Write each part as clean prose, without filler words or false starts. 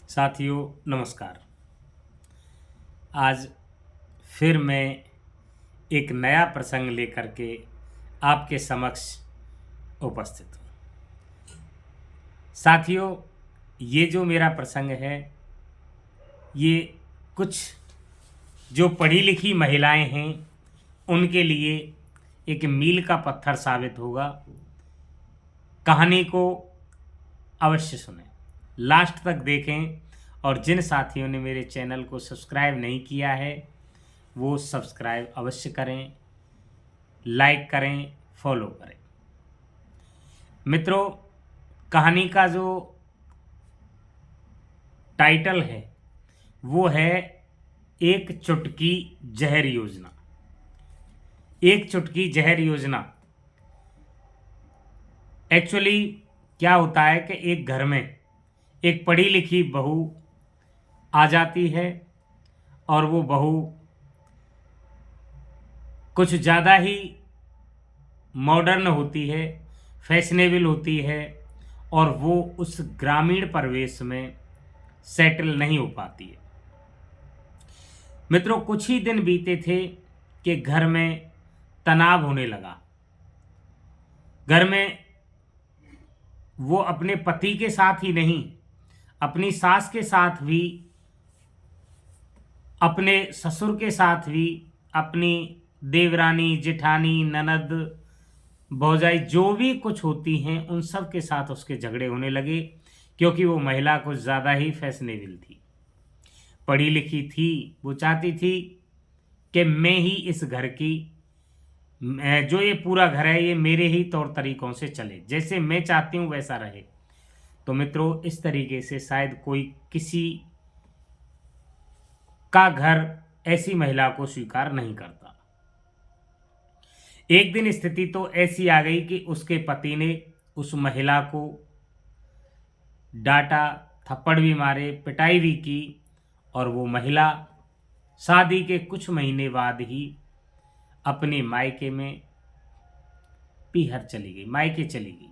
साथियों नमस्कार। आज फिर मैं एक नया प्रसंग लेकर के आपके समक्ष उपस्थित हूँ। साथियों, ये जो मेरा प्रसंग है, ये कुछ जो पढ़ी लिखी महिलाएं हैं उनके लिए एक मील का पत्थर साबित होगा। कहानी को अवश्य सुनें, लास्ट तक देखें, और जिन साथियों ने मेरे चैनल को सब्सक्राइब नहीं किया है वो सब्सक्राइब अवश्य करें, लाइक करें, फॉलो करें। मित्रों, कहानी का जो टाइटल है वो है एक चुटकी जहर योजना। एक चुटकी जहर योजना। एक्चुअली क्या होता है कि एक घर में एक पढ़ी लिखी बहू आ जाती है और वो बहू कुछ ज़्यादा ही मॉडर्न होती है, फैशनेबल होती है, और वो उस ग्रामीण परिवेश में सेटल नहीं हो पाती है। मित्रों, कुछ ही दिन बीते थे कि घर में तनाव होने लगा। घर में वो अपने पति के साथ ही नहीं, अपनी सास के साथ भी, अपने ससुर के साथ भी, अपनी देवरानी, जेठानी, ननद, भौजाई जो भी कुछ होती हैं उन सब के साथ उसके झगड़े होने लगे, क्योंकि वो महिला कुछ ज़्यादा ही फैशनेबल थी, पढ़ी लिखी थी। वो चाहती थी कि मैं ही इस घर की, जो ये पूरा घर है ये मेरे ही तौर तरीकों से चले, जैसे मैं चाहती हूँ वैसा रहे। तो मित्रों, इस तरीके से शायद कोई किसी का घर ऐसी महिला को स्वीकार नहीं करता। एक दिन स्थिति तो ऐसी आ गई कि उसके पति ने उस महिला को डांटा, थप्पड़ भी मारे, पिटाई भी की, और वो महिला शादी के कुछ महीने बाद ही अपने मायके में पीहर चली गई, मायके चली गई।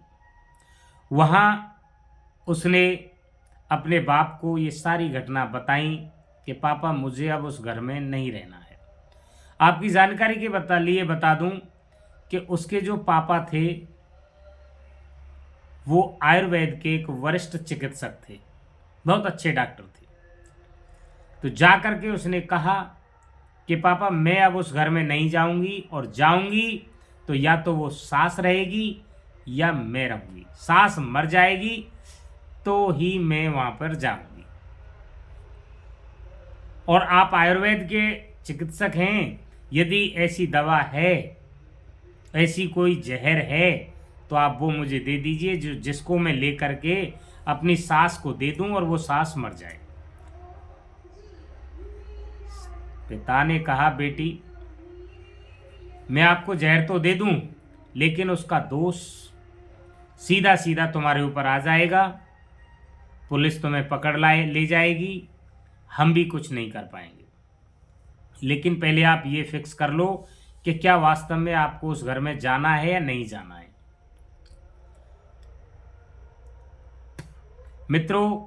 वहाँ उसने अपने बाप को ये सारी घटना बताई कि पापा मुझे अब उस घर में नहीं रहना है। आपकी जानकारी के लिए बता दूं कि उसके जो पापा थे वो आयुर्वेद के एक वरिष्ठ चिकित्सक थे, बहुत अच्छे डॉक्टर थे। तो जा कर के उसने कहा कि पापा मैं अब उस घर में नहीं जाऊंगी, और जाऊंगी तो या तो वो सास रहेगी या मैं रहूंगी। सास मर जाएगी तो ही मैं वहां पर जाऊंगी। और आप आयुर्वेद के चिकित्सक हैं, यदि ऐसी दवा है, ऐसी कोई जहर है, तो आप वो मुझे दे दीजिए, जिसको मैं लेकर के अपनी सास को दे दूं और वो सास मर जाए। पिता ने कहा, बेटी मैं आपको जहर तो दे दूं, लेकिन उसका दोष सीधा सीधा तुम्हारे ऊपर आ जाएगा, पुलिस तुम्हें पकड़ ले जाएगी, हम भी कुछ नहीं कर पाएंगे। लेकिन पहले आप ये फिक्स कर लो कि क्या वास्तव में आपको उस घर में जाना है या नहीं जाना है। मित्रों,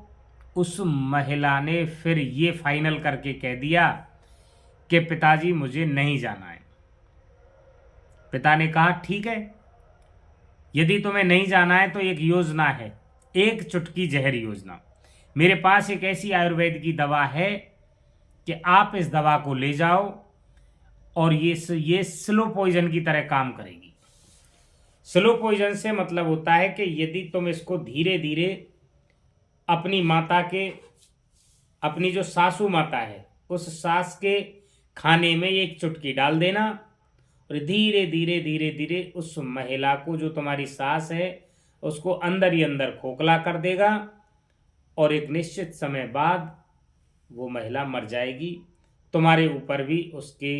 उस महिला ने फिर ये फाइनल करके कह दिया कि पिताजी मुझे नहीं जाना है। पिता ने कहा, ठीक है, यदि तुम्हें नहीं जाना है तो एक योजना है, एक चुटकी जहर योजना। मेरे पास एक ऐसी आयुर्वेद की दवा है कि आप इस दवा को ले जाओ, और ये स्लो पॉइजन की तरह काम करेगी। स्लो पॉइजन से मतलब होता है कि यदि तुम इसको धीरे धीरे अपनी माता के, अपनी जो सासू माता है उस सास के खाने में एक चुटकी डाल देना, और धीरे धीरे धीरे धीरे उस महिला को, जो तुम्हारी सास है, उसको अंदर ही अंदर खोखला कर देगा, और एक निश्चित समय बाद वो महिला मर जाएगी। तुम्हारे ऊपर भी उसके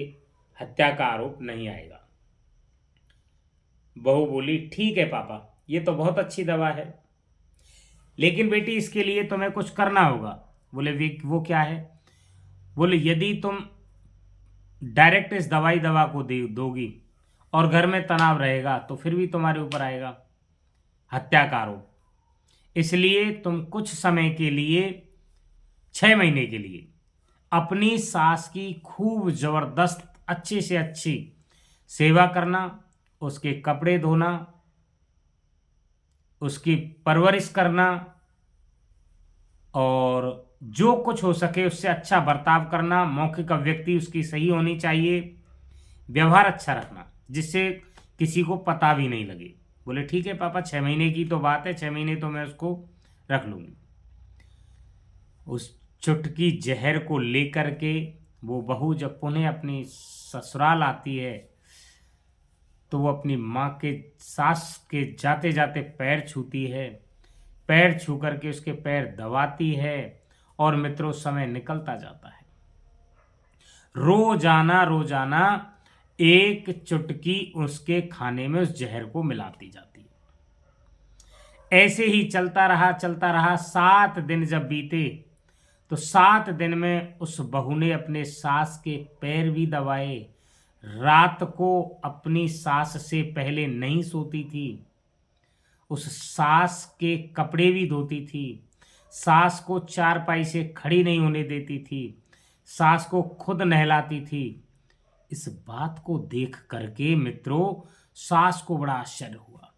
हत्या का आरोप नहीं आएगा। बहू बोली, ठीक है पापा, ये तो बहुत अच्छी दवा है, लेकिन बेटी इसके लिए तुम्हें कुछ करना होगा। बोले, वो क्या है? बोले, यदि तुम डायरेक्ट इस दवा को दोगी और घर में तनाव रहेगा तो फिर भी तुम्हारे ऊपर आएगा हत्या का आरोप। इसलिए तुम कुछ समय के लिए, 6 महीने के लिए, अपनी सास की खूब जबरदस्त अच्छे से अच्छी सेवा करना, उसके कपड़े धोना, उसकी परवरिश करना, और जो कुछ हो सके उससे अच्छा बर्ताव करना। मौखिक अभिव्यक्ति उसकी सही होनी चाहिए, व्यवहार अच्छा रखना, जिससे किसी को पता भी नहीं लगे। बोले ठीक है पापा, 6 महीने की तो बात है, 6 महीने तो मैं उसको रख लूंगी। उस चुटकी जहर को लेकर के वो बहू जब पुनः अपनी ससुराल आती है तो वो अपनी माँ के, सास के जाते जाते पैर छूती है, पैर छू करके उसके पैर दबाती है, और मित्रों समय निकलता जाता है। रोजाना रोजाना एक चुटकी उसके खाने में उस जहर को मिलाती जाती है। ऐसे ही चलता रहा चलता रहा। 7 दिन जब बीते तो 7 दिन में उस बहू ने अपने सास के पैर भी दबाए, रात को अपनी सास से पहले नहीं सोती थी, उस सास के कपड़े भी धोती थी, सास को चारपाई से खड़ी नहीं होने देती थी, सास को खुद नहलाती थी। इस बात को देख करके मित्रों सास को बड़ा आश्चर्य हुआ।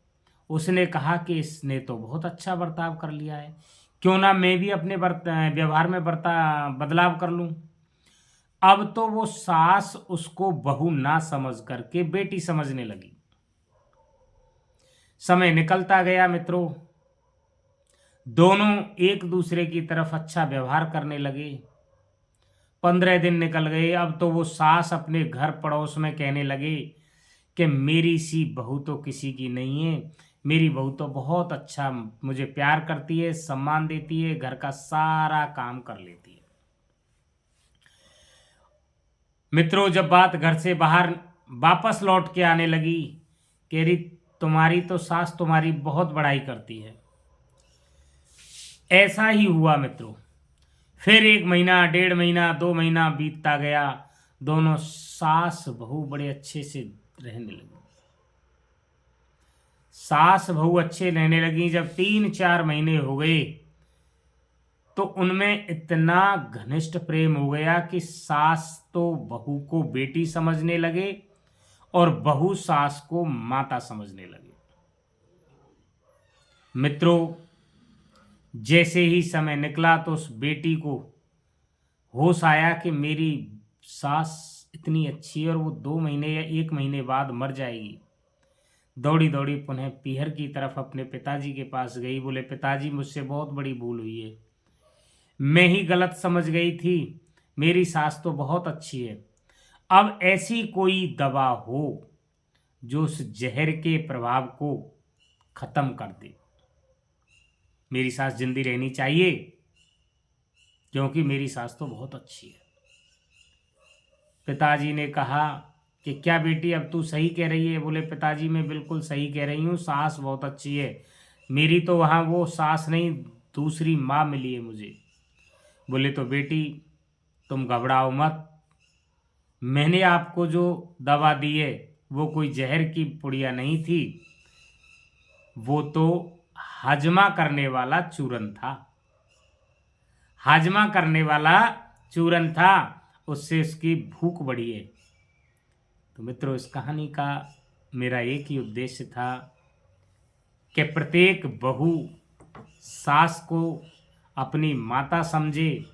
उसने कहा कि इसने तो बहुत अच्छा बर्ताव कर लिया है, क्यों ना मैं भी अपने व्यवहार में बदलाव कर लूं। अब तो वो सास उसको बहू ना समझ करके बेटी समझने लगी। समय निकलता गया मित्रों, दोनों एक दूसरे की तरफ अच्छा व्यवहार करने लगे। 15 दिन निकल गए। अब तो वो सास अपने घर पड़ोस में कहने लगे कि मेरी सी बहू तो किसी की नहीं है, मेरी बहू तो बहुत अच्छा मुझे प्यार करती है, सम्मान देती है, घर का सारा काम कर लेती है। मित्रों जब बात घर से बाहर वापस लौट के आने लगी, कह रही तुम्हारी तो सास तुम्हारी बहुत बड़ाई करती है। ऐसा ही हुआ मित्रों। फिर 1 महीना, 1.5 महीना, 2 महीना बीतता गया। दोनों सास बहू बड़े अच्छे से रहने लगी। सास बहू अच्छे रहने लगी। जब 3-4 महीने हो गए तो उनमें इतना घनिष्ठ प्रेम हो गया कि सास तो बहू को बेटी समझने लगे और बहू सास को माता समझने लगे। मित्रों जैसे ही समय निकला तो उस बेटी को होश आया कि मेरी सास इतनी अच्छी है और वो 2 महीने या 1 महीने बाद मर जाएगी। दौड़ी दौड़ी पुनः पीहर की तरफ अपने पिताजी के पास गई। बोले पिताजी मुझसे बहुत बड़ी भूल हुई है, मैं ही गलत समझ गई थी, मेरी सास तो बहुत अच्छी है। अब ऐसी कोई दवा हो जो उस जहर के प्रभाव को खत्म कर दे, मेरी सास जिंदी रहनी चाहिए, क्योंकि मेरी सास तो बहुत अच्छी है। पिताजी ने कहा कि क्या बेटी अब तू सही कह रही है? बोले पिताजी मैं बिल्कुल सही कह रही हूँ, सास बहुत अच्छी है, मेरी तो वहाँ वो सास नहीं दूसरी माँ मिली है मुझे। बोले तो बेटी तुम घबराओ मत, मैंने आपको जो दवा दी है वो कोई जहर की पुड़िया नहीं थी, वो तो हाजमा करने वाला चूरन था, हाजमा करने वाला चूरन था, उससे उसकी भूख बढ़ी है। तो मित्रों इस कहानी का मेरा एक ही उद्देश्य था कि प्रत्येक बहू सास को अपनी माता समझे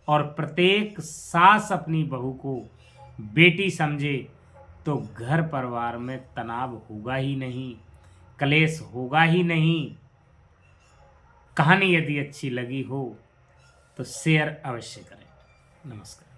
और प्रत्येक सास अपनी बहू को बेटी समझे, तो घर परिवार में तनाव होगा ही नहीं, कलेश होगा ही नहीं। कहानी यदि अच्छी लगी हो तो शेयर अवश्य करें। नमस्कार।